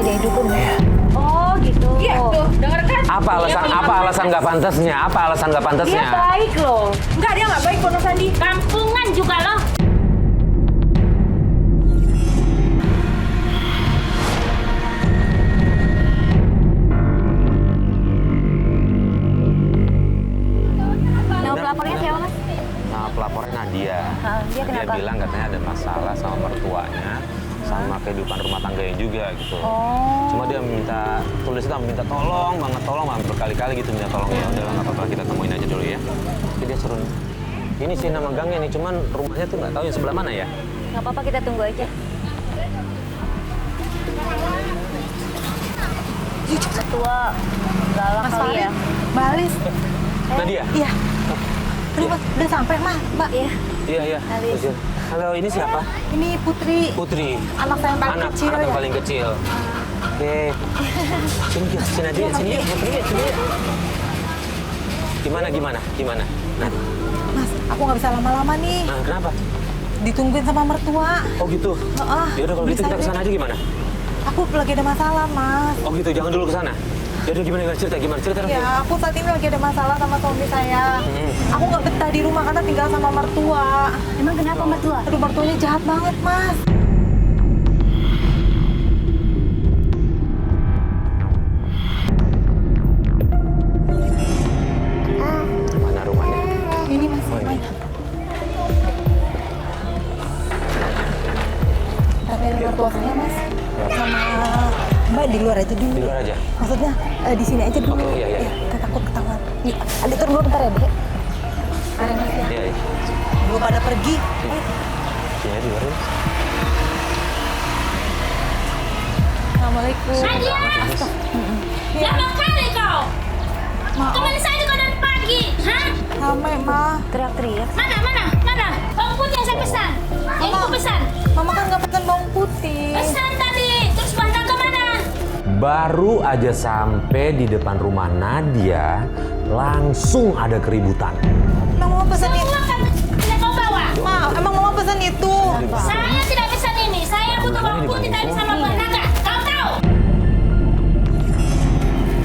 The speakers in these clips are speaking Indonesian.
tidak dukun. Oh gitu. Iya tuh, denger kan? Apa alasan nggak pantasnya? Apa alasan nggak pantasnya? Dia baik loh. Enggak, dia nggak baik Pono Sandi. Kampungan juga loh. Nama pelapornya siapa, Mas? Nah, pelapornya Nadia. Dia Dia kenapa? bilang katanya ada masalah sama mertuanya, sama kehidupan rumah tangganya juga gitu. Oh. Cuma dia minta tolong banget, tolong banget berkali-kali gitu minta tolong. Ya udahlah nggak apa-apa, kita temuin aja dulu ya. Tapi dia suruh ini sih nama gangnya nih, cuman rumahnya tuh nggak tahu yang sebelah mana ya. Nggak apa-apa, kita tunggu aja. Ketua galak Mas kali ya. Farid, Mbak Alis. Nadia? Iya. Aduh, Mas, udah sampai, Mas, Mbak. Iya. Iya. Alis. Halo, ini siapa? Ini Putri. Putri. Anak saya yang paling Anak kecil yang ya. paling kecil. Oke. Sini Nadia, sini. Gimana? Nah, Mas, aku nggak bisa lama-lama nih. kenapa? Ditungguin sama mertua. Oh gitu. Heeh. Ya udah kalau gitu Bisa kita deh. kesana aja gimana? Aku lagi ada masalah, Mas. Oh gitu, jangan dulu kesana. Ya udah gimana cerita dong. Ya, aku saat ini lagi ada masalah sama suami saya. Aku nggak betah di rumah karena tinggal sama mertua. Emang kenapa mertua? Aduh, mertuanya jahat banget, Mas. Mana rumahnya? Ini, Mas. Oh, ini. Tapi ada mertua saya, Mas. Sama Mbak di luar aja dulu. Di luar aja. Maksudnya di sini aja dulu. Oke, iya. Kita takut ketahuan. Nih, adik turun dulu bentar ya, Dek. Ada Mas ya. Iya. Belum pada pergi. Sini di luar. Assalamualaikum. Nadia! Lama kali kau! Maaf, Kemana saja kau dari pagi? Hah? rame, Ma. Teriak-teriak. Mana? Bawang putih yang saya pesan. Yang aku pesan. Mama kan nggak pesan bawang putih. Pesan tadi. Terus bahan ke mana? Baru aja sampai di depan rumah Nadia, langsung ada keributan. Emang Mama pesan itu? Semua kan tidak kau bawa. Ma, emang Mama pesan itu? Saya tidak pesan ini. Saya butuh bawang putih tadi sama buah naga. Kau tahu?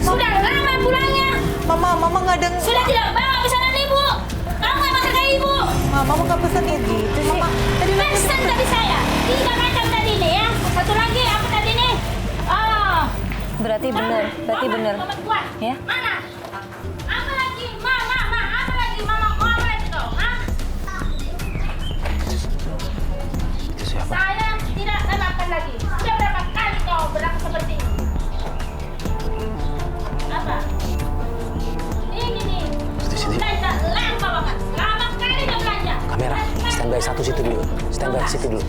Sudah lama pulangnya. Mama nggak dengar. Sudah tidak bawa pesanan ibu. Kamu nggak makan kayak ibu. Mama nggak pesan itu. Mama, tadi Mama Pesan tadi saya. 3 macam tadi nih ya. Satu lagi apa tadi nih? Oh. Berarti benar. Ya? Mana? Apa lagi? Apa lagi? Mama mau apa lagi kau? Hah? Itu siapa? Saya tidak akan makan lagi. Sudah berapa kali kau berlaku seperti ini? Apa? Ini nih. Sini. Belanja lama banget. Lama kali dia belanja. Kamera, standby satu situ dulu. Standby situ dulu.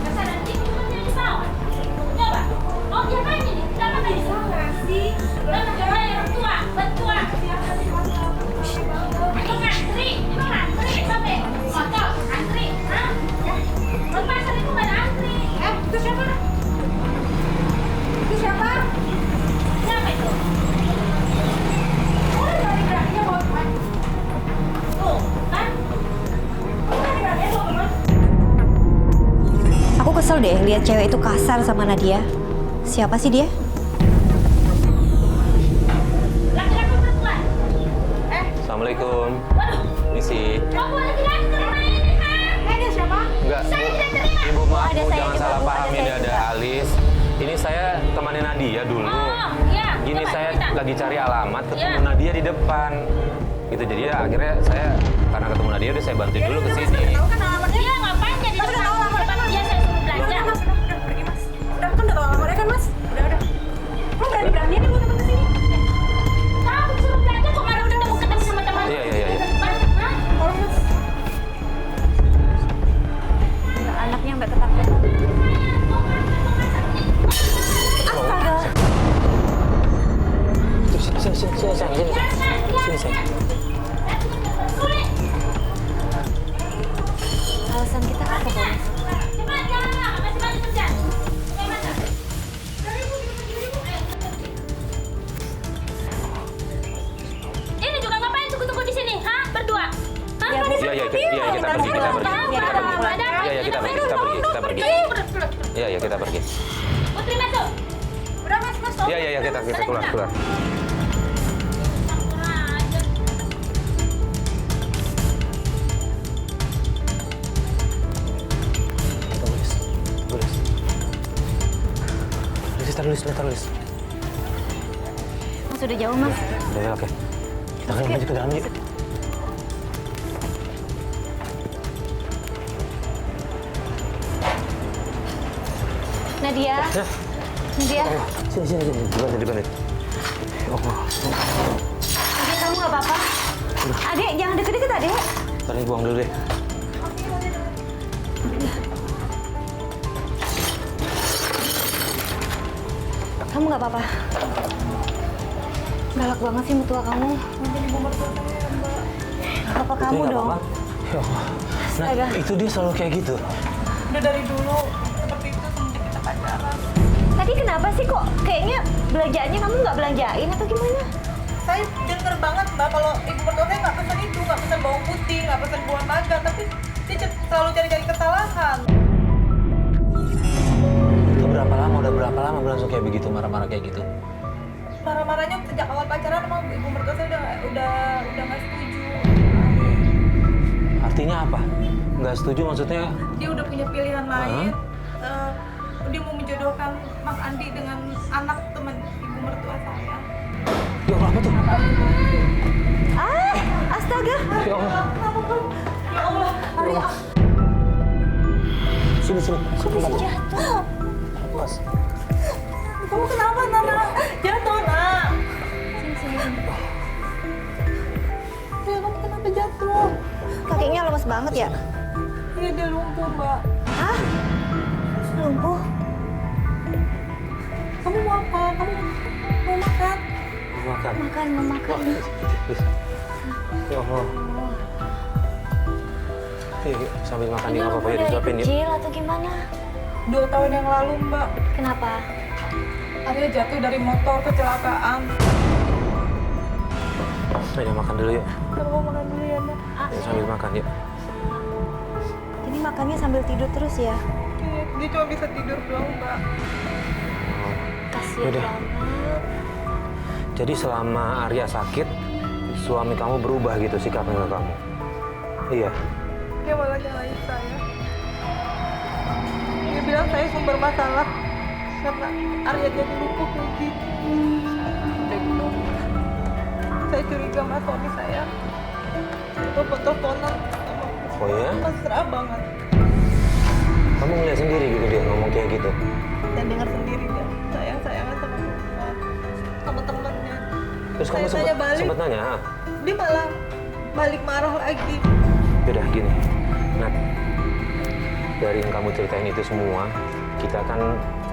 Pesanan ini punya di bawah. Coba. Oh, dia main ini. Kenapa main salah sih? Kenapa coba yang tua? Betua. Itu ngantri sampai motor antri. Hah? Di pasar itu nggak ada antri. Itu siapa? Siapa itu? Oh, dari beraninya mau kemana? Tuh, kan? Dari beraninya mau kemana? Aku kesel deh lihat cewek itu kasar sama Nadia. Siapa sih dia? Laki-laki perempuan. Assalamualaikum. Waduh, Misi. kamu laki-laki ke rumah ini, ha? Dia siapa? Enggak, Saya tidak terima. Ibu maaf, Ada Bu, saya jangan juga, salah Bu. paham. Ada Ini saya ada juga. Alis. Ini saya temannya Nadia dulu. Oh, iya. Ini Coba saya cerita. lagi cari alamat, ketemu Iya. Nadia di depan. Gitu, jadi ya akhirnya saya karena ketemu Nadia udah saya bantuin dulu ke sini. Tahu kan alamatnya? Dia ngapain jadi Tapi udah tahu tukang alamatnya. tempat dia saya suruh belanja? Udah, Mas. Udah pergi, Mas. Udah kan udah tahu alamatnya kan, Mas? Udah. Lo berani-beraninya nih mau datang ke sini? Kamu suruh belanja kok malah udah ketemu sama teman? Iya. Hah? Tolong, Mas. Anaknya sampai ketakutan. Sini, sayang. Sini, sayang. Alasan kita apa, Bang? Cepat jalan, masih banyak kerjaan. Bagaimana? Ini juga ngapain tunggu-tunggu di sini? Hah? Berdua? Hah? Iya, kita pergi. Ada apa? Iya, kita pergi. Ada apa? Iya, kita pergi. Iya, kita pergi. Putri masuk. Udah mas, mas. Iya, kita keluar. Kurang ajar. Tulis. Mas udah jauh, Mas. Ya, oke. Kita aja ke dalam yuk. Nadia. Nadia. Sini. Dibantu. Oh, Nadia, kamu nggak apa-apa? Adek, jangan deket-deket, Adek. tadi buang dulu deh. Kamu nggak apa-apa? Galak banget sih mertua kamu. Apa kamu Nggak dong? apa-apa. Ya Allah. Nah, Astaga. itu dia selalu kayak gitu. Udah dari dulu seperti itu semenjak kita pacaran. Tadi kenapa sih kok kayaknya belanjaannya kamu nggak belanjain atau gimana? Saya denger banget mbak kalau ibu mertua saya nggak pesan itu, nggak pesan bawang putih, nggak pesan buah naga, tapi dia selalu cari-cari kesalahan. Itu udah berapa lama berlangsung kayak begitu, marah-marah kayak gitu? Marah-marahnya sejak awal pacaran emang ibu mertua saya udah nggak setuju. Artinya apa? Nggak setuju maksudnya? Dia udah punya pilihan lain. Dia mau menjodohkan Mas Andi dengan anak teman ibu mertua saya. Ya Allah, apa tuh? Astaga. Ya Allah. Ya Allah, Arya. Sini. Kok bisa jatuh? Mas. Kamu kenapa, Nana? Jatuh, Nak. Sini. Ya, kamu kenapa jatuh? Kakinya lemas banget ya? Iya, dia lumpuh, Mbak. Hah? Lumpuh? Kamu mau apa? Kamu mau makan? Makan. Mau makan. Please. Ya Allah. Yuk, sambil makan Ini nih apa-apa ya lumpuh dari disuapin yuk. kecil atau gimana? 2 tahun yang lalu, Mbak. Kenapa? Arya jatuh dari motor kecelakaan. Ayo makan dulu yuk. Kamu makan dulu ya, Nak. Yuk, sambil makan yuk. Jadi makannya sambil tidur terus ya? Iya, dia cuma bisa tidur doang, Mbak. Kasian Yaudah. banget. Jadi selama Arya sakit, suami kamu berubah gitu sikapnya ke kamu? Iya. Dia malah nyalain saya. Dia bilang saya sumber masalah karena Arya jadi lumpuh kayak gitu. Udah gitu, saya curiga sama suami saya. Telepon-teleponan sama Oh ya? mesra banget. Kamu ngeliat sendiri gitu dia ngomong kayak gitu? Dan dengar sendiri dia sayang-sayangan sama perempuan, sama temennya. Terus kamu Saya tanya balik. sempet nanya? Dia malah balik marah lagi. Yaudah gini, Nat. Dari yang kamu ceritain itu semua, kita kan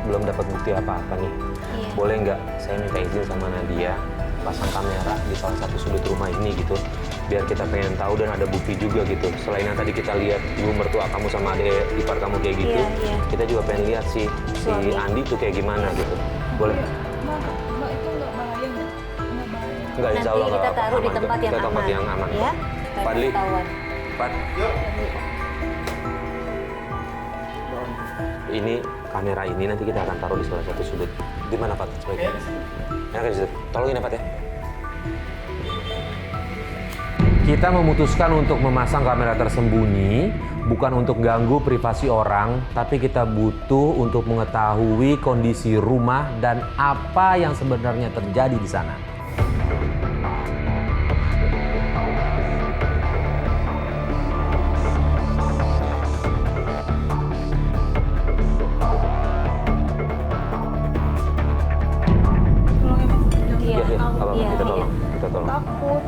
belum dapat bukti apa-apa nih. Iya. Boleh nggak saya minta izin sama Nadia pasang kamera di salah satu sudut rumah ini gitu, biar kita pengen tahu dan ada bukti juga gitu. Selain yang tadi kita lihat ibu mertua kamu sama adik ipar kamu kayak gitu, Iya. kita juga pengen lihat si Suami. Andi tuh kayak gimana gitu. Boleh? Mbak itu nggak bahaya, Mbak. Nggak bahaya. Enggak, insya Allah Nanti kita nggak taruh di aman. tempat yang Kita tempat aman. yang aman. Ya? Fadli. Ketahuan. Pat. Ini kamera ini nanti kita akan taruh di salah satu sudut. Di mana Pat? Sebaiknya. Ya kan di situ. Tolongin ya Pat ya. Kita memutuskan untuk memasang kamera tersembunyi bukan untuk ganggu privasi orang, tapi kita butuh untuk mengetahui kondisi rumah dan apa yang sebenarnya terjadi di sana. Iya. Apa Iya, kita iya. tolong, kita tolong. Takut.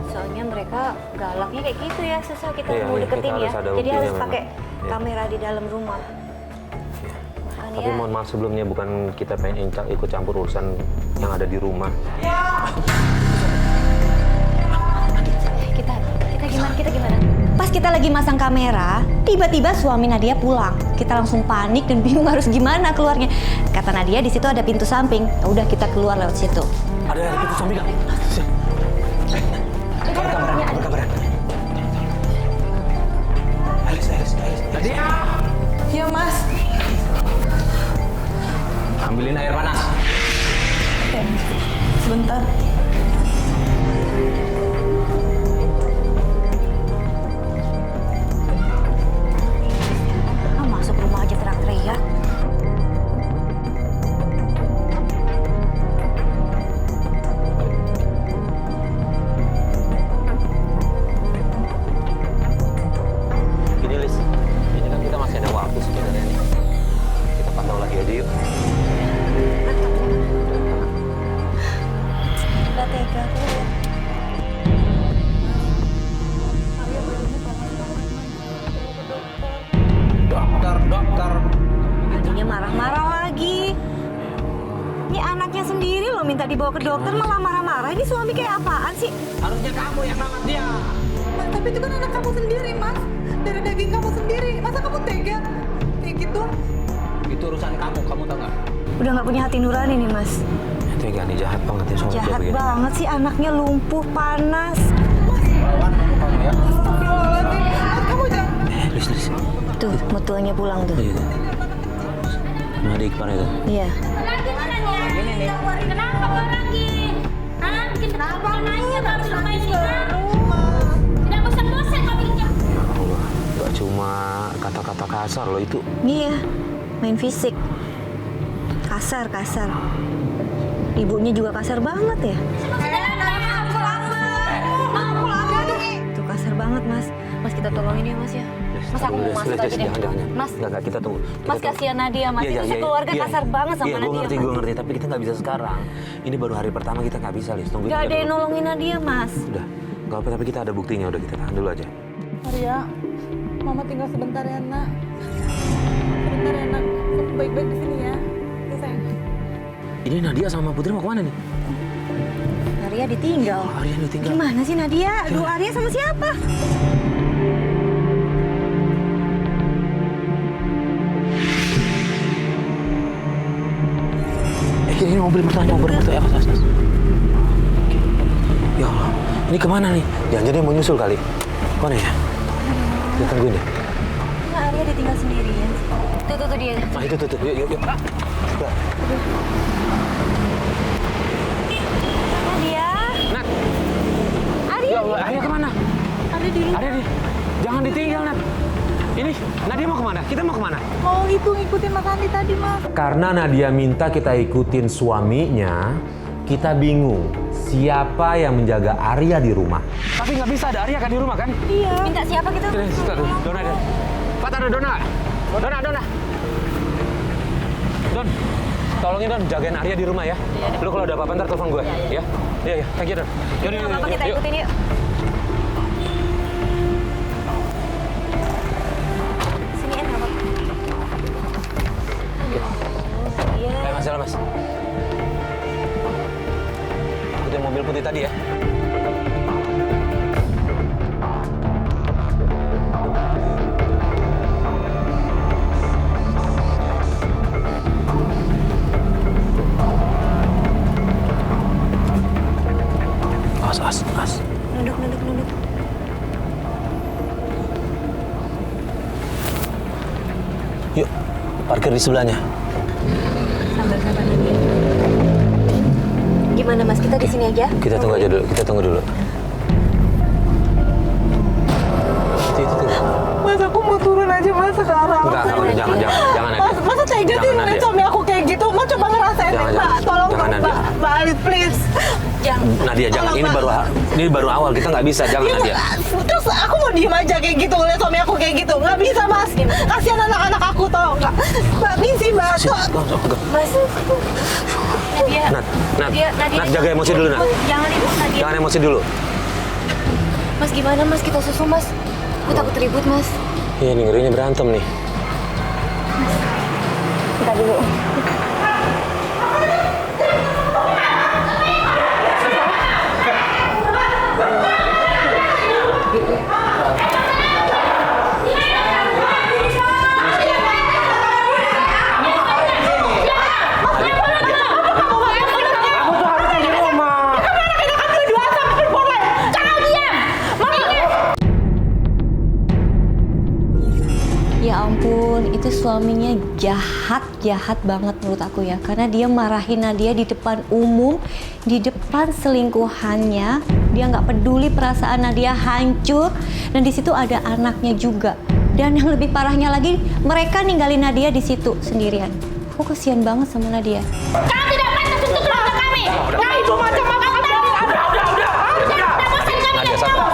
Soalnya mereka galaknya kayak gitu ya, susah kita Iya, mau iya, deketin kita ya. harus ada Jadi buktinya harus memang. pakai Iya. kamera di dalam rumah. Makanya Tapi mohon maaf sebelumnya, bukan kita pengen ikut campur urusan yang ada di rumah. kita gimana? Pas kita lagi masang kamera, tiba-tiba suami Nadia pulang. Kita langsung panik dan bingung harus gimana keluarnya. Kata Nadia di situ ada pintu samping. Ya udah kita keluar lewat situ. Ada pintu samping nggak? Kabar. Alis. Nadia! Iya, Mas. Ambilin air panas. Oke, sebentar. Masuk rumah aja teriak-teriak. Gini Lis, ini kan kita masih ada waktu sebenarnya nih. Kita pantau lagi aja yuk. Gak tega tuh. Dokter. Adanya marah-marah lagi. Ini anaknya sendiri loh minta dibawa ke dokter malah marah-marah. Ini suami kayak apaan sih? Harusnya kamu yang rawat dia. Mas, tapi itu kan anak kamu sendiri, Mas. Dari daging kamu sendiri. Masa kamu tega? Kayak gitu? Itu urusan kamu tahu nggak? Udah nggak punya hati nurani nih mas. Tega nih, jahat banget ya suami Jahat banget sih, anaknya lumpuh, panas. Lawan kamu ya. Astagfirullahaladzim. Mas, kamu jangan. Lis. Tuh, mutuanya pulang tuh. Iya. Nah, adik kepala itu. Iya. Lagi mana nih? Kenapa kau lagi? Hah? Bikin kenapa? Nanya baru rumah ini. Tidak bosan-bosan kau bikin. Ya Allah, gak cuma kata-kata kasar loh itu. Iya, main fisik. Kasar. Ibunya juga kasar banget ya. Tuh kasar banget mas. Mas kita tolongin ya mas ya. Mas aku mau masuk aja deh. Jangan. Mas, Enggak, kita tunggu. mas kasihan Nadia mas. Iya, Itu sekeluarga kasar banget sama Iya, Nadia. gue ngerti. Tapi kita nggak bisa sekarang. Ini baru hari pertama kita nggak bisa, Lis. Tungguin Gak aja ada yang dulu. nolongin Nadia mas. Udah, nggak apa. Tapi kita ada buktinya. Udah, kita tahan dulu aja. Arya, Mama tinggal sebentar ya, Nak. Sebentar ya, Nak. Baik-baik di sini ya. Ya, sayang. Ini Nadia sama Putri mau kemana nih? Nadia ditinggal. Arya ditinggal. Gimana sih Nadia? Aduh Arya sama siapa? Ini mobil motor ya, Mas. Oke. Ya Allah, ini kemana nih? Jangan dia mau nyusul kali. Mana ya? Kita tungguin deh. Nah, Arya ditinggal sendirian. Tuh dia. Nah itu tuh. Yuk. Ya. Nadia. Nat. Arya. Ya Allah, Arya kemana? Arya di rumah. Arya jangan ditinggal, Nat. Ini Nadia mau kemana? Kita mau kemana? Mau itu ngikutin Mas Andi tadi, Mas. Karena Nadia minta kita ikutin suaminya, kita bingung siapa yang menjaga Arya di rumah. Tapi nggak bisa, ada Arya kan di rumah kan? Iya. Minta siapa gitu? Dona. Pat ada Dona. Don, tolongin Don, jagain Arya di rumah ya. Lu kalau ada apa-apa ntar telepon gue. Ya. Iya. Thank you Don. Nggak apa-apa kita ikutin yuk. Sini nggak apa-apa. Iya. Masalah mas. Ikutin mobil putih tadi ya. As. Nunduk. Yuk, parkir di sebelahnya. Sabar Nadia. Gimana mas? Kita di sini aja? Kita tunggu dulu. Itu. Mas, aku mau turun aja, Mas, sekarang. Enggak, jangan Nadia. Masa tega sih ngeliat suami aku kayak gitu? Mas, coba ngerasain deh, Mbak. Tolong dong, Nadia. Mbak Alis, please. Nadia, jangan. Ini baru awal. Kita nggak bisa. Jangan, Nadia. Terus aku mau diem aja kayak gitu, ngeliat suami aku kayak gitu. Nggak bisa, Mas. Kasihan anak-anak aku, tau nggak? Mbak, misi, Mbak. Mas. Nadia. Nat, jaga emosi dulu, Nat. Jangan ibu Nadia. Jangan emosi dulu. Mas gimana mas? Kita susul mas. Aku takut ribut mas. Iya, nih ngerinya berantem nih. Kita dulu. Ya ampun, itu itu suaminya jahat banget menurut aku ya. Karena dia marahin Nadia di depan umum, di depan selingkuhannya. Dia nggak peduli perasaan Nadia hancur. Dan di situ ada anaknya juga. Dan yang lebih parahnya lagi, mereka ninggalin Nadia di situ sendirian. Aku kasihan banget sama Nadia. Kau tidak pantas untuk keluarga kami. Nah, ibu macam apa? Nadia salah.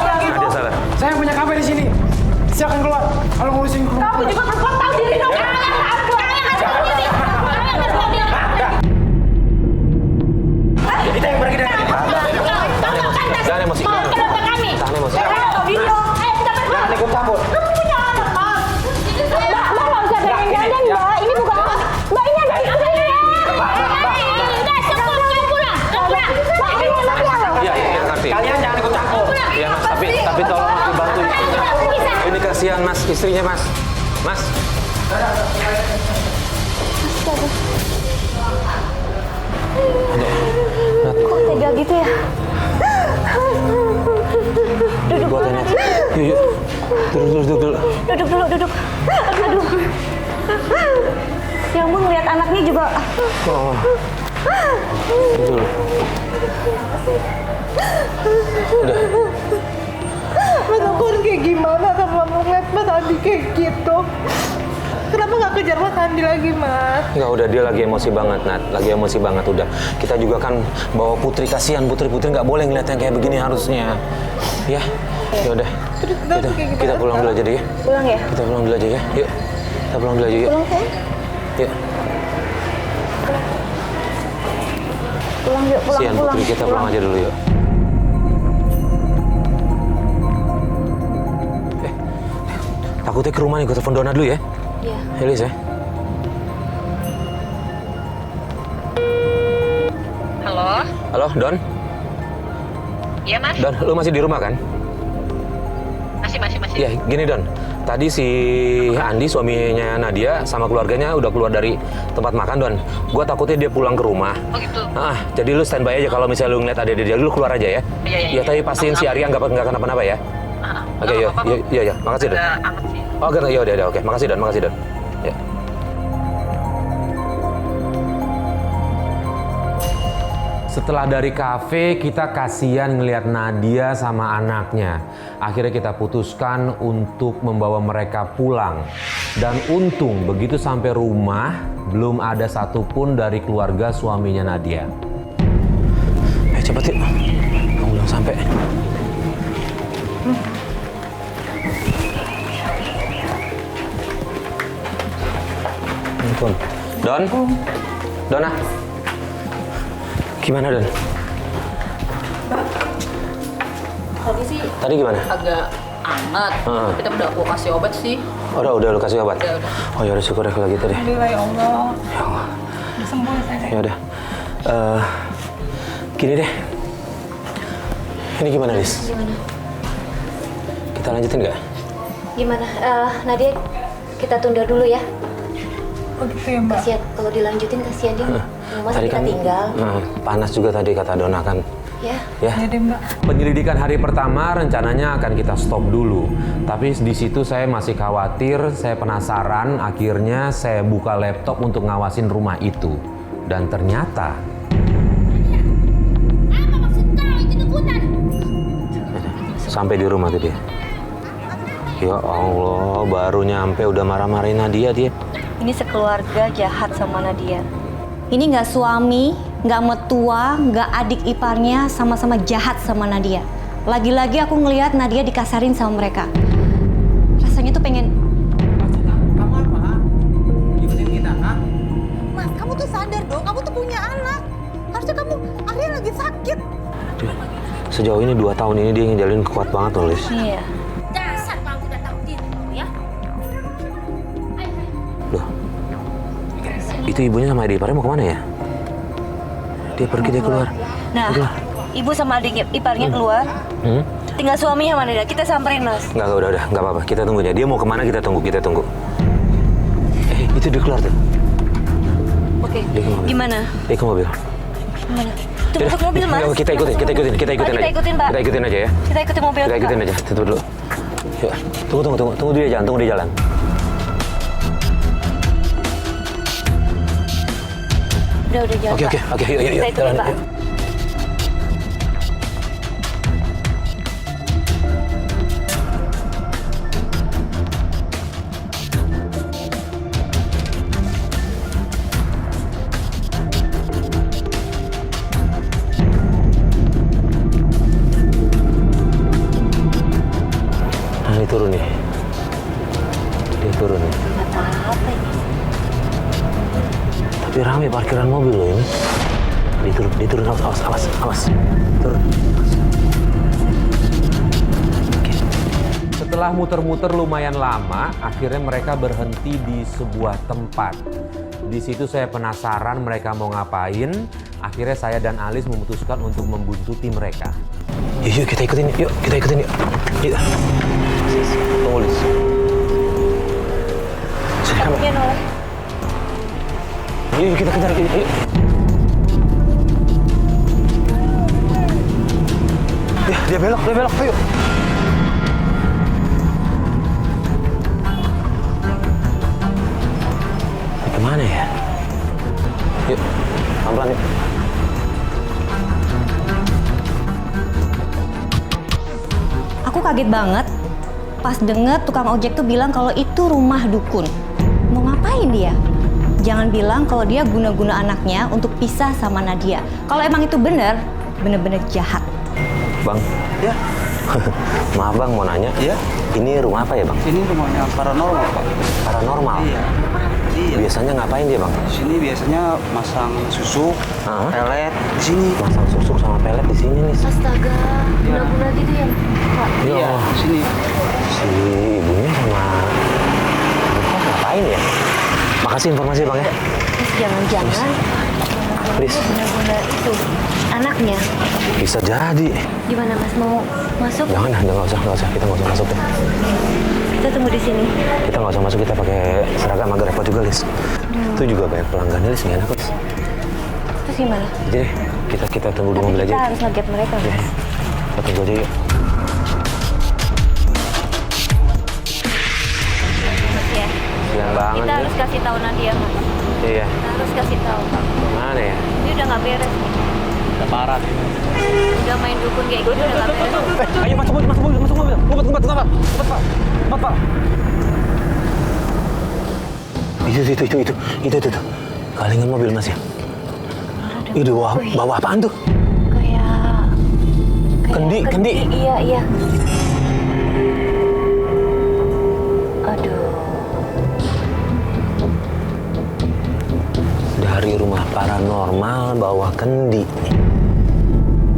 Saya punya kafe di sini. Silakan keluar. Kalau ngurusin keluar. Kamu juga perempuan tahu diri dong. Kalian harus tahu diri. Kalian harus tahu diri. Kita yang pergi dari sini. Kamu pantas. Jangan emosi. Keluarga kami. Tahan emosi. Ayo kita pergi. Jangan ikut campur. Kamu punya anak, Mas. Mbak nggak usah jalan-jalan, Mbak. Ini bukan Mbak, ini ada istri ya. Udah, cukup. Kau pulang. Mbak, ini anaknya loh. Iya, ngerti. Kalian jangan ikut campur. Iya Mas, tapi tolong Mas dibantu istrinya. Ini kasihan Mas, istrinya Mas. Mas. Kok tega gitu ya? Duduk buat Nat. Yuk. Duduk. Duduk dulu, duduk. Aduh. Yang mau ngeliat anaknya juga. Oh. Duduk. Udah. Mas, aku harus kayak gimana sama ngeliat Mas Andi kayak gitu? Kenapa nggak kejar Mas Andi lagi, Mas? Enggak, udah dia lagi emosi banget, Nat. Lagi emosi banget udah. Kita juga kan bawa Putri, kasihan Putri nggak boleh ngeliat yang kayak begini harusnya. Ya. Ya udah. Kita pulang dulu aja deh ya. Pulang ya? Kita pulang dulu aja ya. Yuk. Kita pulang dulu aja yuk. Pulang sayang? Yuk. Pulang yuk, pulang. Kasihan Putri, kita pulang aja dulu yuk. Takutnya ke rumah nih, gue telepon Dona dulu ya. Iya. Elis ya. Halo, Don? Iya, Mas. Don, lu masih di rumah kan? Masih. Iya, gini Don. Tadi si Andi, suaminya Nadia, sama keluarganya udah keluar dari tempat makan, Don. Gua takutnya dia pulang ke rumah. Oh gitu. Jadi lu standby aja kalau misalnya lu ngeliat ada dia, lu keluar aja ya. Iya. Tapi pastiin si Arya nggak kenapa-napa ya. Oke, iya. Makasih, Don. Udah amat sih. Oke, ya udah, oke. Makasih, Don. Ya. Setelah dari kafe, kita kasihan ngelihat Nadia sama anaknya. Akhirnya kita putuskan untuk membawa mereka pulang. Dan untung begitu sampai rumah, belum ada satupun dari keluarga suaminya Nadia. Cepet yuk. Kamu belum sampai. Don? Dona? Gimana, Don? Tadi sih Tadi gimana? agak hangat. Kita udah aku kasih obat sih. Udah lu kasih obat? Udah. Oh ya udah, syukur ya kalau gitu deh. Alhamdulillah ya Allah. Ya Allah. Udah sembuh ya, sayang. Ya udah. Gini deh. Ini gimana, Lis? Gimana? Kita lanjutin nggak? Gimana? Nadia, kita tunda dulu ya. Oh gitu ya, Mbak? Kasihan, kalau dilanjutin kasihan dia. Masa kita tinggal. Panas juga tadi kata Dona kan. Ya. Ya. Ya deh, Mbak. Penyelidikan hari pertama rencananya akan kita stop dulu. Tapi di situ saya masih khawatir, saya penasaran. Akhirnya saya buka laptop untuk ngawasin rumah itu. Dan ternyata Apa maksud kau ikut-ikutan? sampai di rumah tuh dia. Ya Allah, baru nyampe udah marah-marahin Nadia dia. Ini sekeluarga jahat sama Nadia. Ini nggak suami, nggak mertua, nggak adik iparnya, sama-sama jahat sama Nadia. Lagi-lagi aku ngelihat Nadia dikasarin sama mereka. Rasanya tuh pengen... Kamu apa? Ikutin kita, ha? Mas, kamu tuh sadar dong, kamu tuh punya anak. Harusnya kamu, Arya lagi sakit. Sejauh ini 2 tahun ini dia ngejalin kuat banget loh, Lis. Iya. Dasar kau tidak tahu diri kau ya. Loh, itu ibunya sama adik iparnya mau kemana ya? Dia pergi, dia keluar. Nah, Dia keluar. ibu sama adik iparnya keluar. Tinggal suaminya mana dia? Kita samperin, Mas. Enggak, udah, nggak apa-apa. Kita tunggu aja. Dia mau kemana kita tunggu. Itu dia keluar tuh. Oke. Dia ke mobil. Gimana? Dia ke mobil. Gimana? Itu masuk mobil, Mas. Kita ikutin Kita aja. ikutin, Pak. Kita ikutin aja ya. Kita ikutin mobil. Kita ikutin aja. Tutup dulu. Yuk, tunggu dia jalan. Udah jalan. Oke, yuk. Kita ikutin, Jalan, Pak. yuk. Nah, ini turun nih. Dia turun nih. Apa ini? Tapi rame parkiran mobil loh ini. Dia turun, awas. Turun. Oke. Setelah muter-muter lumayan lama, akhirnya mereka berhenti di sebuah tempat. Di situ saya penasaran mereka mau ngapain. Akhirnya saya dan Alis memutuskan untuk membuntuti mereka. Yuk, kita ikutin yuk. Yuk. Tunggu, Lis. Sini, kamu. Dia noleh. Yuk, kita kejar. Yuk. Dia belok. Ayo. Kemana ya? Yuk, pelan-pelan yuk. Aku kaget banget pas denger tukang ojek tuh bilang kalau itu rumah dukun. Mau ngapain dia? Jangan bilang kalau dia guna-guna anaknya untuk pisah sama Nadia. Kalau emang itu bener-bener jahat. Bang. Ya, Maaf Bang, mau nanya. Iya. Ini rumah apa ya Bang? ini rumahnya paranormal, Pak. Paranormal? Iya. Biasanya ngapain dia Bang? Di sini biasanya masang susuk, Hah? pelet di sini. Masang susuk sama pelet di sini nih. Astaga, guna-guna gitu ya, Pak? Iya, di sini. Si ibunya sama Muka ngapain ya? Makasih informasi Bang ya. Terus jangan-jangan Please. guna-guna itu anaknya. Bisa jadi. Gimana Mas, mau masuk? Jangan, nggak usah. Kita nggak usah masuk deh. Kita tunggu di sini. Kita nggak usah masuk, kita pakai seragam agak repot juga, Lis. Itu juga banyak pelanggannya, Lis. Nggak enak, Lis. Terus gimana? Jadi deh, kita tunggu di Tapi mobil kita aja. harus nge-gap mereka, Ya, Mas. kita tunggu aja yuk. Mas ya. Siang banget Kita ya. harus kasih tahu Nadia, Mas. Iya. Kita harus kasih tahu, Pak. Mana ya? Ini udah nggak beres nih. Udah parah. Udah main dukun kayak gini udah nggak beres. Ayo masuk mobil. Ngumpet, Pak. Ngumpet, Pak. Itu. Kalingan mobil Mas ya. Itu bawa apaan tuh? Kayak Kendi. Iya. Aduh. Dari rumah paranormal bawa kendi.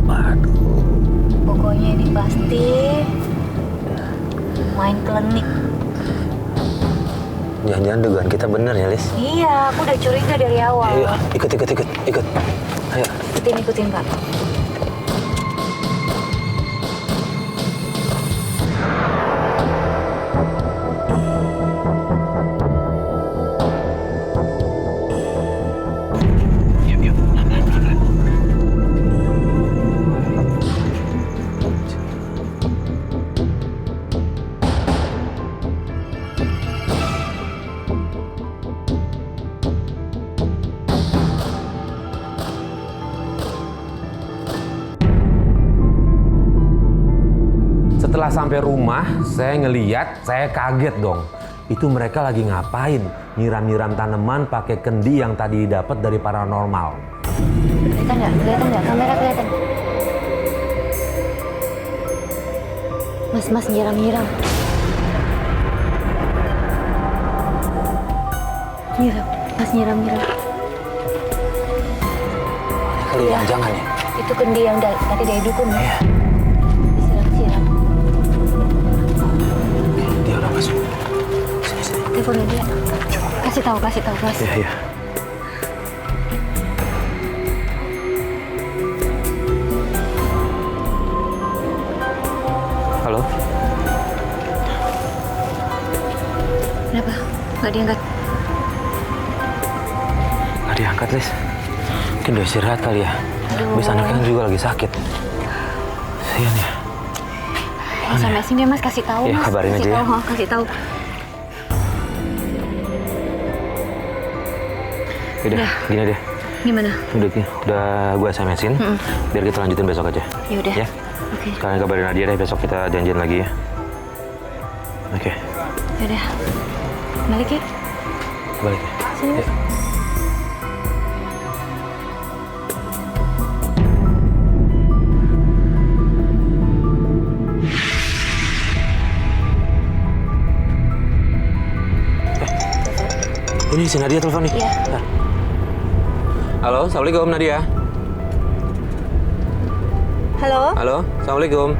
Waduh. Pokoknya ini pasti main klinik. Jangan-jangan dugaan kita bener ya, Lis? Iya, aku udah curiga dari awal. Ayo, ikut. Ayo. Ikutin, Pak. Yuk. Pelan-pelan. Setelah sampai rumah, saya ngeliat, saya kaget dong. Itu mereka lagi ngapain? Nyiram-nyiram tanaman pakai kendi yang tadi dapat dari paranormal. Kelihatan nggak? Kamera kelihatan. Mas nyiram. Mas nyiram. Kali jangan ya. Itu kendi yang tadi dari dukun. Iya. Siram. Dia udah masuk. Sini. Teleponin dia. Kasih tahu, Mas. Iya. Halo? Kenapa? Nggak diangkat? Nggak diangkat, Lis. Mungkin udah istirahat kali ya. Bisa anaknya juga lagi sakit. Kasian ya. SMS-in dia, Mas, kasih tahu. Iya, Mas. kabarin aja ya. Kasih tahu. Udah, gini deh. Gimana? Udah gue SMS-in. Biar kita lanjutin besok aja. Yaudah. Ya? Oke. Kalian kabarin Nadia deh, besok kita janjian lagi ya. Oke. Yaudah. Balik ya? Balik ya. Sini. Ya. Ini si Nadia telepon nih. Iya. Nah. Halo, Assalamualaikum Nadia. Halo? Halo, Assalamualaikum.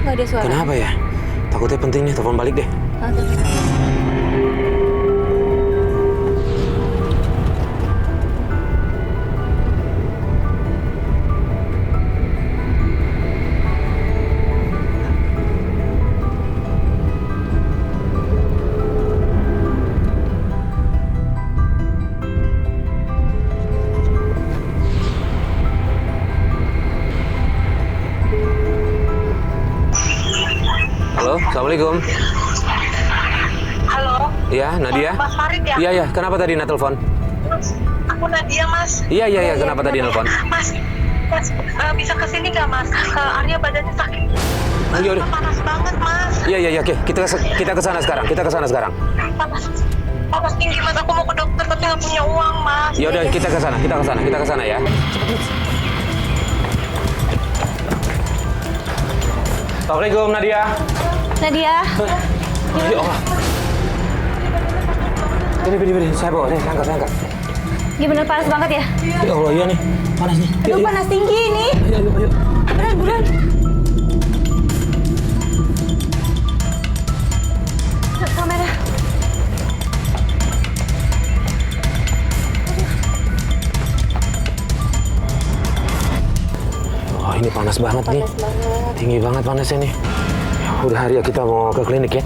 Nggak ada suara. Kenapa ya? Takutnya penting nih, telepon balik deh. Halo, Assalamualaikum. Halo. Iya, Nadia. Mas Farid ya? Iya, iya. Kenapa tadi Nat telepon? Aku Nadia, Mas. Iya. Kenapa tadi nelpon? Mas, bisa kesini nggak, Mas? Arya badannya sakit. Oh, iya, udah. Panas banget, Mas. Iya. Oke. Kita ke sana sekarang. Panas tinggi, Mas. Aku mau ke dokter tapi nggak punya uang, Mas. Ya udah, kita ke sana ya. Assalamualaikum Nadia. Nadia. Ya Allah. Ini, saya bawa, saya angkat. Gimana, panas banget ya? Ya Allah, iya nih, panas nih. Aduh, panas tinggi nih. Ayo. Buruan. Kamera. Wah, ini panas banget nih. Tinggi banget panasnya nih. Udah hari ya, kita mau ke klinik ya.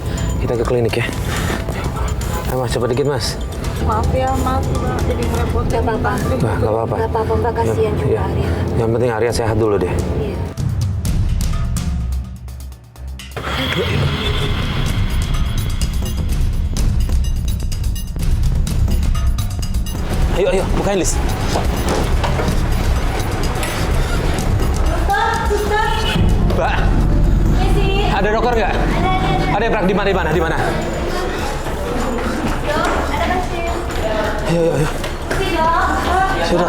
Ayo Mas, cepat dikit Mas. Maaf ya Mas, udah jadi ngerepotin. Gak apa-apa. Nggak apa-apa. Mbak, kasihan juga Arya. Yang penting Arya sehat dulu deh. Iya. Ayo, bukain Lis. Mbak, ada dokter nggak? Ada yang di mana? Ayo. Sudah.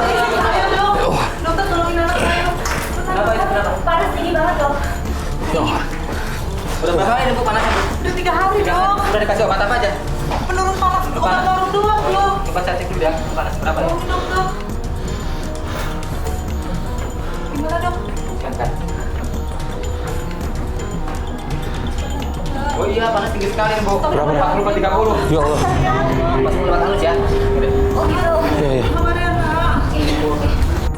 Dokter tolongin anak saya. Panas tinggi banget dong. Ya Allah. Udah berapa hari Bu panasnya? Udah 3 hari dong. Udah dikasih obat apa aja? Menurun panas, obat baru doang belum. Coba saya cek dulu ya, panas berapa ya? Dokter. Gimana dok? Angkat. Oh iya, panas tinggi sekali nih Bu. Berapa? 40/30. Ya Allah. Pas mau lewat halus ya. Oh gitu. Iya.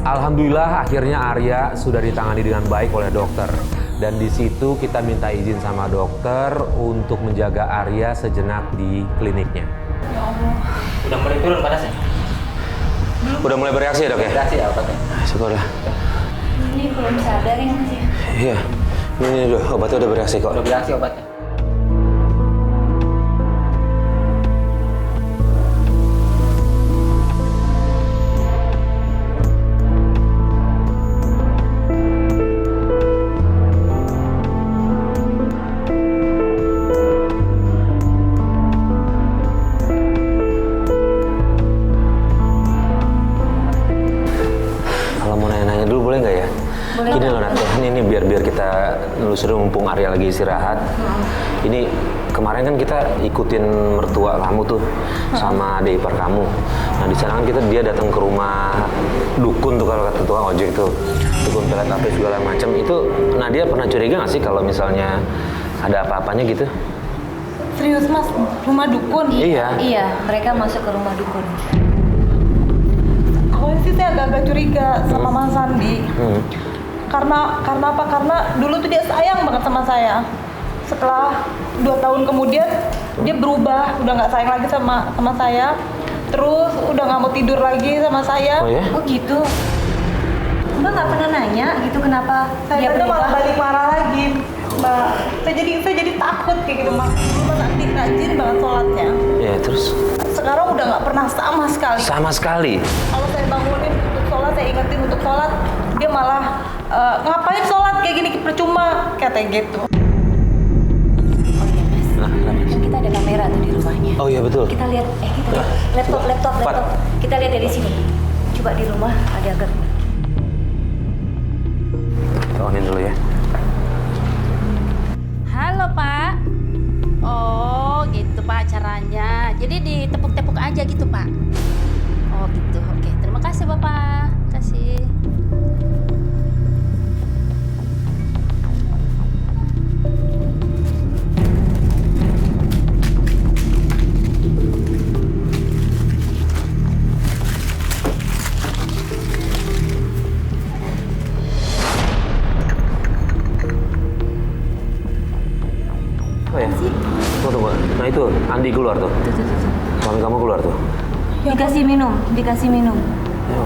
Alhamdulillah akhirnya Arya sudah ditangani dengan baik oleh dokter. Dan di situ kita minta izin sama dokter untuk menjaga Arya sejenak di kliniknya. Udah mulai turun panasnya. Udah mulai bereaksi ya dok ya? Bereaksi ya obatnya. Syukur dah. Ini belum sadar ya Mas ya? Iya. Ini obatnya udah bereaksi kok. Udah bereaksi obatnya. Kalau mau nanya-nanya dulu boleh nggak ya? Boleh. Gini loh Nat, ini biar kita nelusurin mumpung Arya lagi istirahat. Ini kemarin kan kita ikutin mertua kamu tuh sama adik ipar kamu. Nah di sana kan dia datang ke rumah dukun tuh kalau kata tukang ojek tuh, dukun pelet apa segala macam. Itu Nadia pernah curiga nggak sih kalau misalnya ada apa-apanya gitu? Serius Mas, rumah dukun? Iya. Iya, mereka masuk ke rumah dukun. Awalnya sih saya agak-agak curiga sama Mas Sandi. Karena apa? Karena dulu tuh dia sayang banget sama saya. Setelah 2 tahun kemudian dia berubah, udah nggak sayang lagi sama saya. Terus udah nggak mau tidur lagi sama saya. Oh ya? Oh gitu. Mbak nggak pernah nanya gitu kenapa Saya dia tanya malah berubah? balik marah lagi. Mbak. Saya jadi takut kayak gitu, Mas. Mas Andi rajin banget sholatnya. Ya, terus? Sekarang udah nggak pernah sama sekali. Sama sekali? Kalau saya bangunin untuk sholat, saya ingetin untuk sholat, dia malah ngapain sholat kayak gini, percuma, katanya gitu. Kan kita ada kamera tuh di rumahnya. Oh iya betul. Kita lihat, kita lihat laptop. Kita lihat dari sini. Coba di rumah ada Kita onin dulu ya. Halo Pak. Oh gitu Pak caranya. Jadi ditepuk-tepuk aja gitu Pak. Oh gitu. Oke. Terima kasih Bapak. Terima kasih. Oh ya? Tunggu. Nah itu, Andi keluar tuh. Suami kamu keluar tuh. dikasih minum. Ya.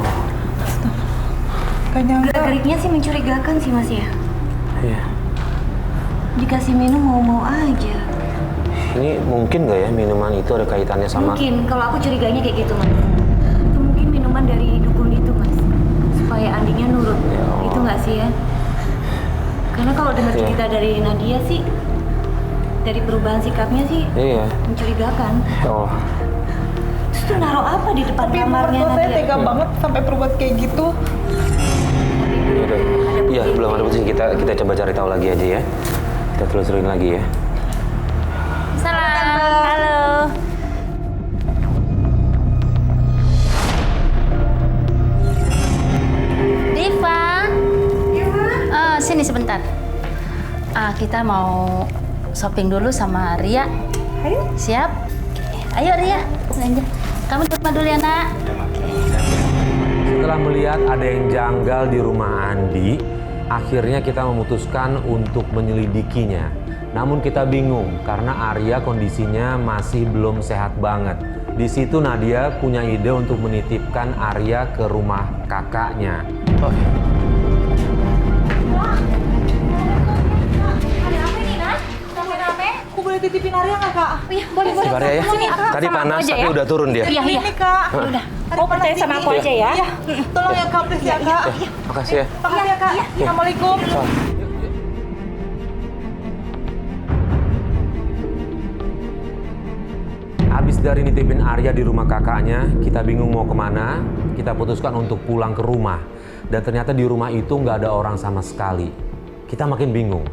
Gak nyangka. Gerak-geriknya sih mencurigakan sih Mas ya. Iya. Dikasih minum mau-mau aja. Ini mungkin nggak ya minuman itu ada kaitannya sama... Mungkin, kalau aku curiganya kayak gitu Mas. Itu mungkin minuman dari dukun itu Mas. Supaya Andinya nurut. Ya Allah. Itu nggak sih ya? Karena kalau dengar Iya. cerita dari Nadia sih, dari perubahan sikapnya sih Iya. mencurigakan. Ya Allah. Terus tuh naruh apa di depan Tapi kamarnya mertua saya Nadia? tega banget sampai berbuat kayak gitu. Iya, belum ada bukti. Kita coba cari tahu lagi aja ya. Kita telusurin lagi ya. Salam. Halo. Diva. Sini sebentar. Kita mau shopping dulu sama Ria. Ayo. Siap? Ayo Ria, belanja. Kamu di rumah dulu ya nak. Setelah melihat ada yang janggal di rumah Andi, akhirnya kita memutuskan untuk menyelidikinya. Namun kita bingung karena Arya kondisinya masih belum sehat banget. Di situ Nadia punya ide untuk menitipkan Arya ke rumah kakaknya. Ada apa ini nak? Rame-rame? Aku boleh titipin Arya nggak, Kak? Iya, boleh. Si Arya ya. Tadi panas tapi udah turun dia. Iya. Ini, Kak. Udah. Kau percaya sama aku aja ya? Iya. Tolong ya, Kak, please ya, Kak. Makasih ya. Makasih ya, Kak. Assalamualaikum. Habis dari nitipin Arya di rumah kakaknya, kita bingung mau kemana. Kita putuskan untuk pulang ke rumah. Dan ternyata di rumah itu nggak ada orang sama sekali. Kita makin bingung.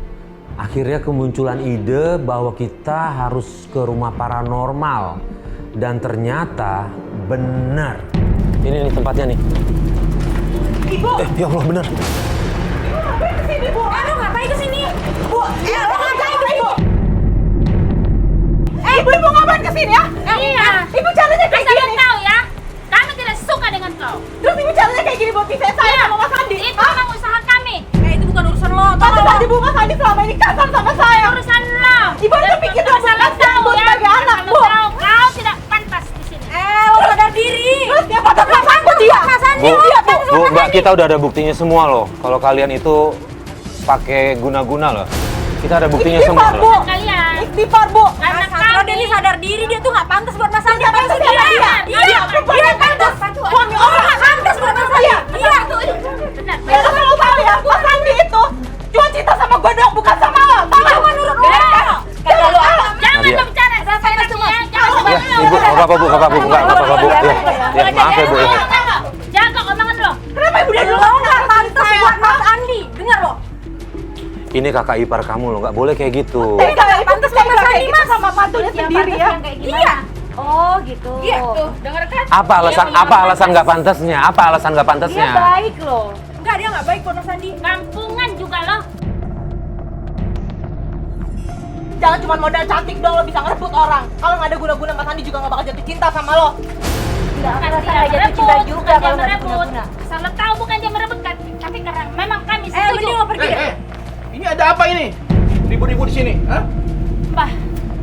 Akhirnya kemunculan ide bahwa kita harus ke rumah paranormal. Dan ternyata benar. Ini nih tempatnya nih. Ibu. Ya Allah benar. Ngapain kesini, Bu? Ngapain kesini? Bu, lu ngapain kesini? Ibu ngapain kesini ya? Iya. Ibu caranya kayak Asal gini. tahu ya, kami tidak suka dengan kau. Terus ibu caranya kayak gini buat pisah saya sama Mas Andi. Itu memang usaha kami. Itu bukan urusan lo. Tapi tadi Bu, Mas Andi selama ini kasar sama saya. Urusan lo. Ibu harus pikir dong, Salah kasihan tahu Bu ya. sebagai anak, Kalau Bu. tahu kau tidak pantas di sini. Lo sadar diri. Terus dia patah aku dia. Bu, Mbak, kita udah ada buktinya semua loh. Kalau kalian itu pakai guna-guna loh. Kita ada buktinya semua Istighfar, Bu. loh. Kalian. Istighfar, Bu. Karena Kalau kami Denny sadar diri, dia tuh nggak pantas buat Mas Andi. Dia pantas. Suami orang nggak pantas buat Mas Andi. Iya. Benar. Ya, kalau lo tahu ya, Mas Andi itu cuma cinta sama gue doang, bukan sama lo. Sama menurut lo. Jangan lo. Jangan Nadia. kau bicara. Saya semua. Jangan Ya, Ibu, nggak apa-apa Bu, nggak apa-apa Bu, nggak apa-apa Bu. Ya, maaf ya Bu. Jaga omongan lo. Kenapa ibu dia dulu nggak pantas buat Mas Andi? Dengar lo. Ini kakak ipar kamu loh, nggak boleh kayak gitu. Tapi nggak pantas buat Mas Andi mas sama mantunya sendiri ya. Iya. Oh gitu. Iya tuh, dengar kan? Apa alasan nggak pantasnya? Apa alasan nggak pantasnya? Baik loh. Enggak, dia nggak baik buat Mas Andi. Kampungan juga lo. Jangan cuma modal cantik doang lo bisa ngerebut orang. Kalau nggak ada guna-guna Mas Andi juga nggak bakal jatuh cinta sama lo. Tidak Bukan merasa dia jatuh cinta merebut, juga bukan dia kalau nggak ada merebut. guna-guna. Salah tahu bukan dia merebut kan, tapi karena memang kami setuju. Ini ada apa ini? Ribut-ribut di sini, hah? Mbah,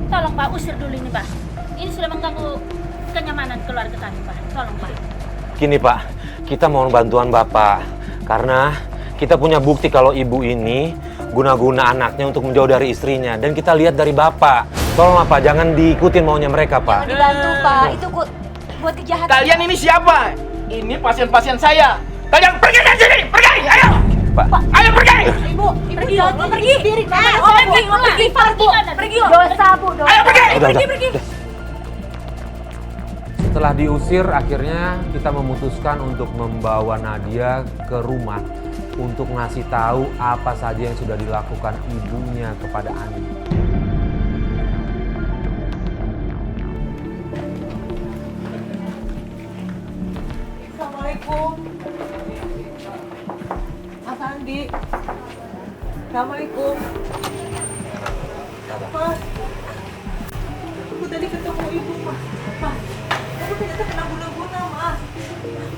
tolong Pak usir dulu ini Mbah. Ini sudah mengganggu kenyamanan keluarga kami Mbah. Tolong Pak. Gini Pak, kita mohon bantuan Bapak. Karena kita punya bukti kalau ibu ini guna-guna anaknya untuk menjauh dari istrinya. Dan kita lihat dari Bapak. Tolong Pak, jangan diikutin maunya mereka, Pak. Dibantu, Pak. Itu buat kejahatan. Kalian ini siapa? Ini pasien-pasien saya. Kalian pergi dari sini, pergi, ayo. Pak. Ayo pergi. Ibu, pergi lo, pergi. Pergi. Dosa, Bu. Dosa. Ayo pergi. Pergi. Setelah diusir, akhirnya kita memutuskan untuk membawa Nadia ke rumah untuk ngasih tahu apa saja yang sudah dilakukan ibunya kepada Andi. Assalamualaikum. Mas Andi. Assalamualaikum. Mas. Aku tadi ketemu ibu, Mas. Mas. Aku ternyata kena guna-guna, Mas.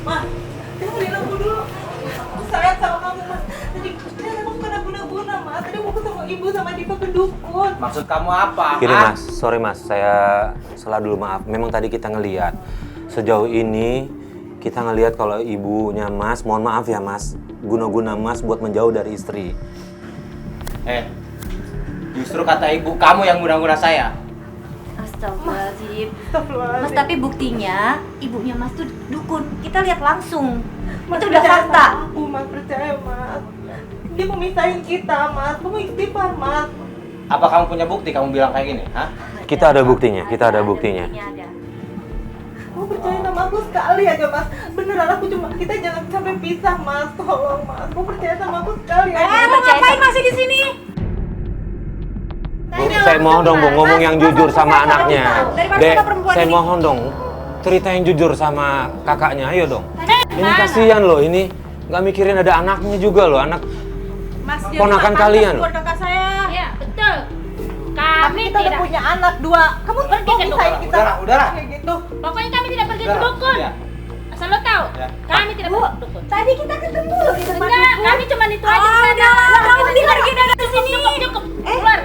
Mas. Saya beli lampu dulu. Aku sayang sama kamu, Mas. Tadi ternyata aku kena guna-guna, Mas. Tadi aku ketemu ibu sama Diva pendukun. Maksud kamu apa? Gini Mas, sorry Mas, saya salah dulu, maaf. Memang tadi kita ngelihat sejauh ini kita ngelihat kalau ibunya Mas, mohon maaf ya Mas, guna-guna Mas buat menjauh dari istri. Justru kata ibu kamu yang guna-guna saya. Astagfirullahaladzim. Mas, tapi buktinya ibunya Mas tuh dukun. Kita lihat langsung. Mas, Itu udah percaya fakta. sama Aku, Mas, percaya, Mas. Dia mau misahin kita, Mas. Kamu istighfar, Mas. Apa kamu punya bukti kamu bilang kayak gini? Hah? Kita ada buktinya, kita ada buktinya. Kamu percaya sama aku sekali aja, Mas. Beneran aku kita jangan sampai pisah, Mas. Tolong, Mas. Kamu percaya sama aku sekali aja. Lo ngapain masih di sini? Bu, saya mohon dong Bu, ngomong yang jujur sama anaknya. Dek, saya mohon dong, cerita yang jujur sama kakaknya, ayo dong. Ini kasihan loh, ini nggak mikirin ada anaknya juga loh, anak ponakan kalian loh. Kakak saya. Ya, betul. Kami Kita udah tidak. punya anak 2. Kamu Pergi ke misahin dukun. kita. Udahlah. Kayak gitu. Pokoknya kami tidak pergi ke Udahlah, dukun. ya. Asal lo tahu, Ya. kami tidak pergi ke dukun. Tadi kita ketemu loh di tempat Enggak, dukun. kami cuma itu aja. Kamu pergi dari sini. Cukup. Keluar.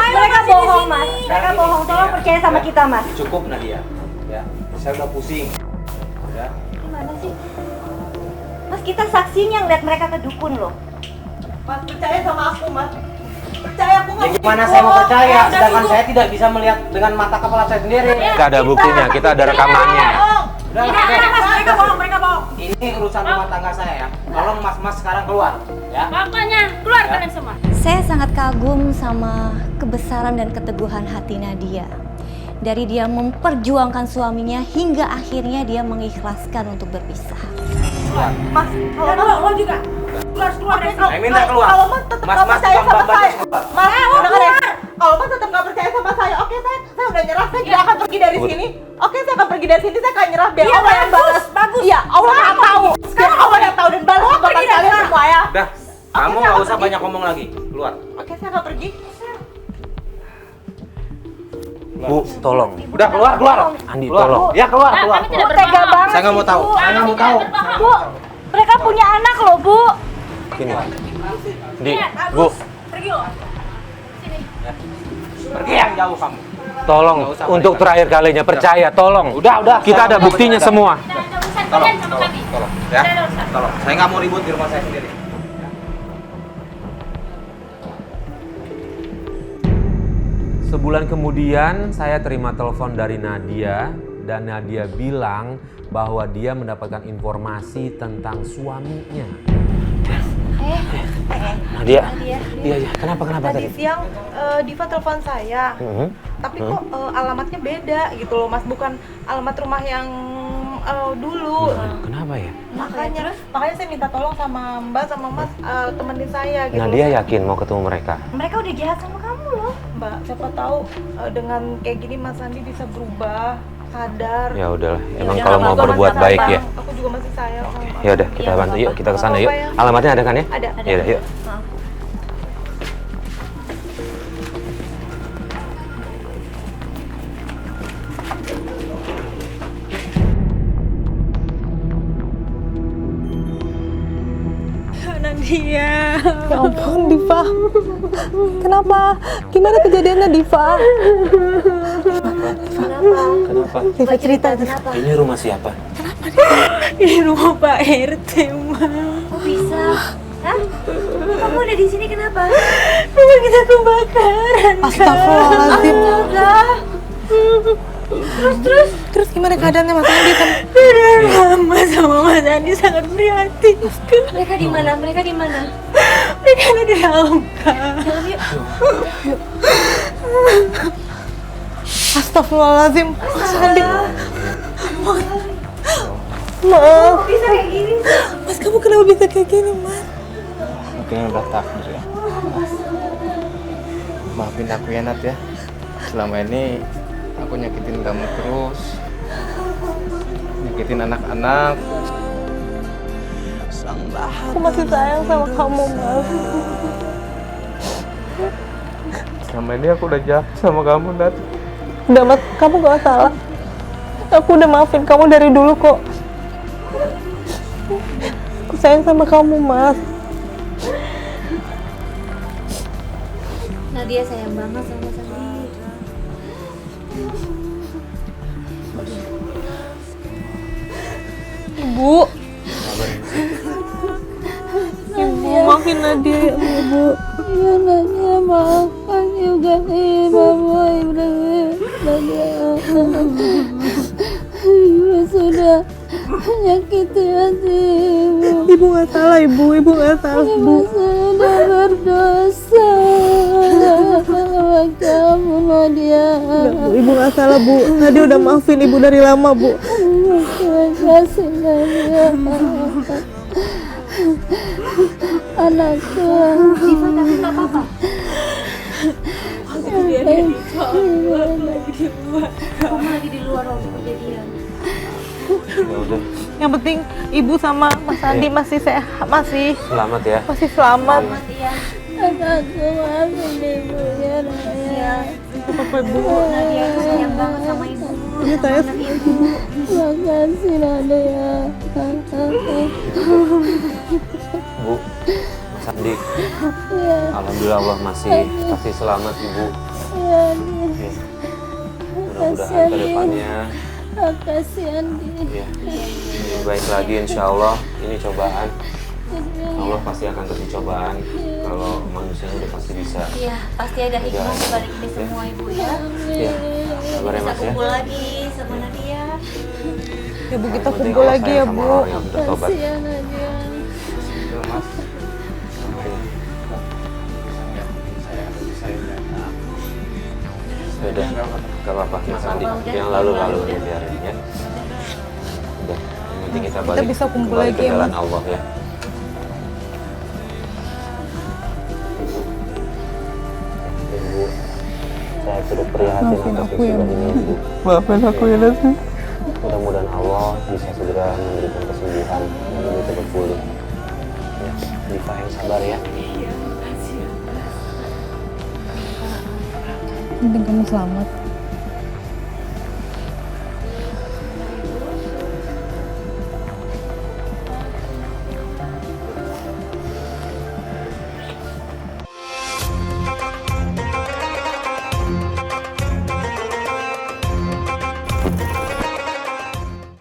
Mereka bohong, Mas. Mereka bohong. Tolong percaya sama kita, Mas. Cukup Nadia. Ya, saya udah pusing. Ya. Gimana sih? Mas, kita saksinya ngeliat mereka ke dukun loh. Mas, percaya sama aku, Mas. Percaya aku nggak Ya mau gimana tipu. saya mau percaya, Udah sedangkan tipu. saya tidak bisa melihat dengan mata kepala saya sendiri. Kita ada buktinya, kita ada rekamannya. Udah, Mereka bohong. Ini urusan rumah tangga saya ya. Tolong mas-mas sekarang keluar. Ya. Pokoknya keluar kalian semua. Saya sangat kagum sama kebesaran dan keteguhan hati Nadia. Dari dia memperjuangkan suaminya hingga akhirnya dia mengikhlaskan untuk berpisah. Mas, kalau lo juga. Keluar. Saya minta keluar. Kalau Mas tetap nggak Mas-mas percaya juga sama mbak-mbak saya. keluar. Mas, dengar ya. Kalau Mas tetap nggak percaya sama saya, oke saya udah nyerah. Saya tidak akan pergi dari sini. Oke, saya akan pergi dari sini. Saya akan nyerah. Biar Allah yang balas. Bagus. Iya, Allah yang tahu. Sekarang Allah yang tahu dan balas kebaikan kalian semua ya. Udah, kamu nggak usah banyak ngomong lagi. Keluar. Oke, saya akan pergi. Bu, tolong. Udah keluar. Andi, Keluar. tolong. Ya keluar. Kami tidak Tega berbohong. banget. Saya nggak mau tahu. Saya nggak mau tahu. Bu, mereka punya anak loh, Bu. Gini. Di, Bu, Pergi yang jauh kamu. tolong Nggak usah untuk mereka. terakhir kalinya percaya, tolong. Udah. Kita ada buktinya semua. Tidak ada urusan Tolong, kalian sama kami. tolong. Ya. Tidak ada urusan. Tolong. Saya nggak mau ribut di rumah saya sendiri. Sebulan kemudian saya terima telepon dari Nadia dan Nadia bilang bahwa dia mendapatkan informasi tentang suaminya. Nadia, iya, kenapa Tadi tadi? siang Diva telepon saya. Tapi kok alamatnya beda gitu loh, Mas. Bukan alamat rumah yang dulu. Kenapa ya? Makanya saya minta tolong sama Mbak sama Mas temenin saya gitu. Nadia yakin mau ketemu mereka? Mereka udah jahat sama kamu loh. Mbak, siapa tahu dengan kayak gini Mas Andi bisa berubah, sadar. Ya udahlah, emang udah, kalau Mas, mau gua berbuat masih baik sayang. ya. Aku juga masih sayang. Ya udah, kita bantu yuk, kita ke sana Nggak yuk. apa-apa ya. Alamatnya ada kan ya? Ada. Ya udah, yuk. Nadia. Ya ampun, Diva. Kenapa? Gimana kejadiannya, Diva? Kenapa? Diva cerita. Ini rumah siapa? Ini rumah Pak RT, Ma. Kok bisa? Hah? Kamu udah di sini kenapa? Rumah kita kebakaran. Astagfirullahaladzim. Terus Gimana keadaannya Mas Andi kan? Mama sama Mas Andi sangat prihatin. Mereka di mana? Mereka di mana? Mereka ada di dalam, Kak. Dalam yuk. Astagfirullahaladzim. Mas Andi. Maaf. Bisa kayak gini. Mas, kamu kenapa bisa kayak gini, Mas? Mungkin udah takdir ya. Maafin aku ya Nat ya. Selama ini aku nyakitin kamu terus, nyakitin anak-anak. Aku masih sayang sama kamu, Mas. Selama ini aku udah jahat sama kamu Nat. Udah, Mas, kamu gak salah. Aku udah maafin kamu dari dulu kok. Aku sayang sama kamu, Mas. Nadia sayang banget sama Sandi. Ibu. Ibu, maafin Nadia ya, Ibu. Ya Nadia, maafkan juga Mama, Nadia. Ibu sudah menyakiti hati Ibu. Ibu gak salah, Ibu. Ibu gak salah, Ibu Bu. sudah berdosa sama kamu, Nadia. Enggak, Bu. Ibu gak salah, Bu. Nadia udah maafin Ibu dari lama, Bu. Terima kasih, Nadia. Anakku. Siva, tapi gak apa-apa. Kamu lagi di luar waktu kejadian. Ya udah, Yang penting Ibu sama Mas Andi masih sehat, masih selamat ya. selamat. Iya. Anakku, maafin Ibu ya, Nadia. Apa Ibu? Nadia itu sayang banget sama ibu. Iya, saya Terima kasih, Nadia. Bu, Mas Andi, Ya, alhamdulillah Allah masih selamat Ibu. ya, Ya. Mudah-mudahan ke depannya makasih, Andi. ya, lebih baik lagi insya Allah. Ini cobaan. Allah pasti akan kasih cobaan. Kalau manusia udah pasti bisa. Iya, pasti ada hikmah di balik ini semua ibu ya. Ya, sabar ya Bisa Mas ya. kumpul lagi sama Nadia. Ya, Bu, kita Yang penting kumpul Allah lagi sayang ya, sama Bu. orang yang udah tobat. Makasih ya, Nadia. Udah, gak apa-apa Mas Andi. Yang lalu-lalu ya biarin ya. Udah, yang penting kita balik. bisa kumpul kembali lagi ke ya, jalan Mas. Allah ya. Ibu, saya turut prihatin atas musibah ini, Ibu. Maafin aku ya, Nasi. Mudah-mudahan Allah bisa segera memberikan kesembuhan dan Ibu cepat pulih. Ya, Diva yang sabar ya. Penting kamu selamat.